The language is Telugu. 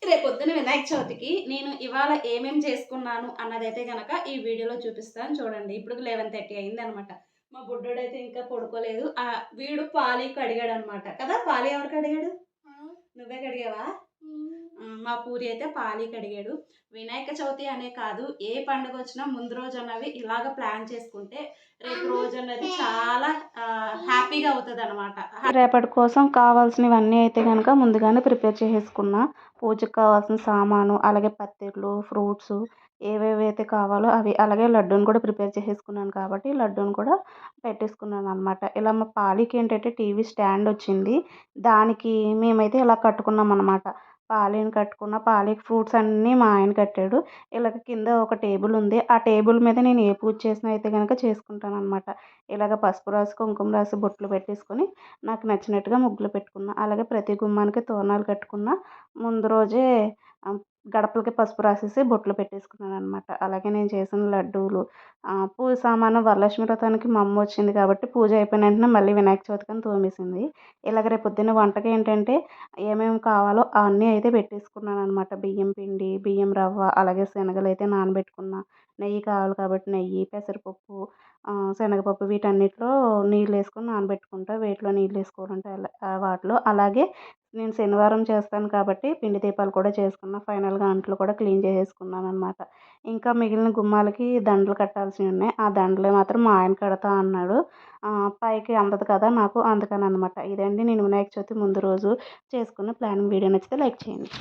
రేపొద్దున వినాయక చవితికి నేను ఇవాళ ఏమేం చేసుకున్నాను అన్నదైతే గనక ఈ వీడియోలో చూపిస్తాను చూడండి. ఇప్పుడు 11:30 అయిందనమాట. మా బుడ్డోడైతే ఇంకా పడుకోలేదు. వీడు పాలి కడిగాడనమాట. కదా! పాలి ఎవరు కడిగాడు? నువ్వే కడిగావా? మా పూరి అయితే పాలి కడిగాడు. వినాయక చవితి అనే కాదు, ఏ పండుగొచ్చినా ముందు రోజన్నవి ఇలాగ ప్లాన్ చేసుకుంటే రేపు రోజన్నది చాలా హ్యాపీగా అవుతదనమాట. రేపటి కోసం కావాల్సినవన్నీ అయితే గనక ముందుగానే ప్రిపేర్ చేసేసుకున్నా. పూజకి కావాల్సిన సామాను, అలాగే పత్తిర్లు, ఫ్రూట్సు ఏవేవైతే కావాలో అవి. అలాగే లడ్డూని కూడా ప్రిపేర్ చేసేసుకున్నాను కాబట్టి లడ్డూని కూడా పెట్టేసుకున్నాననమాట. ఇలా మా పాలికి ఏంటంటే టీవీ స్టాండొచ్చింది. దానికి మేమైతే ఇలా కట్టుకున్నామనమాట. పాలీని కట్టుకున్న. పాలీకి ఫ్రూట్స్ అన్నీ మా ఆయన కట్టాడు. ఇలాగ కింద ఒక టేబుల్ ఉంది. ఆ టేబుల్ మీద నేను ఏ పూజ చేసినా అయితే గనక చేసుకుంటాననమాట. ఇలాగ పసుపు రాసి, కుంకుమ రాసి బొట్లు పెట్టేసుకొని నాకు నచ్చినట్టుగా ముగ్గులు పెట్టుకున్నా. అలాగే ప్రతి గుమ్మానికి తోరణాలు కట్టుకున్నా. ముందు రోజే గడపలకి పసుపు రాసేసి బొట్లు పెట్టేసుకున్నాననమాట. అలాగే నేను చేసిన లడ్డూలు, పూజ సామాను వరలక్ష్మి వ్రతానికి మా అమ్మ వచ్చింది కాబట్టి పూజ అయిపోయిన వెంటనే మళ్ళీ వినాయక చవితికని తోమేసింది. ఇలాగ రేపు పొద్దున్న వంటకి ఏంటంటే ఏమేమి కావాలో అవన్నీ అయితే పెట్టేసుకున్నాననమాట. బియ్యం పిండి, బియ్యం రవ్వ, అలాగే శనగలైతే నానబెట్టుకున్నా. నెయ్యి కావాలి కాబట్టి నెయ్యి, పెసరపప్పు, శనగపప్పు వీటన్నిటిలో నీళ్ళేసుకొని నానబెట్టుకుంటా. వేటిలో నీళ్ళేసుకోవాలంటే వాటిలో. అలాగే నేను శనివారం చేస్తాను కాబట్టి పిండి దీపాలు కూడా చేసుకున్నా. ఫైనల్‌గా అంట్లు కూడా క్లీన్ చేసేసుకున్నాననమాట. ఇంకా మిగిలిన గుమ్మాలకి దండలు కట్టాల్సినున్నాయి. ఆ దండలు మాత్రం మా ఆయన కడతా అన్నాడు. పైకి అందదు కదా నాకు అందుకననమాట. ఇదండి నేను వినాయక చవితి ముందు రోజు చేసుకున్న ప్లానింగ్. వీడియో నచ్చితే లైక్ చేయండి.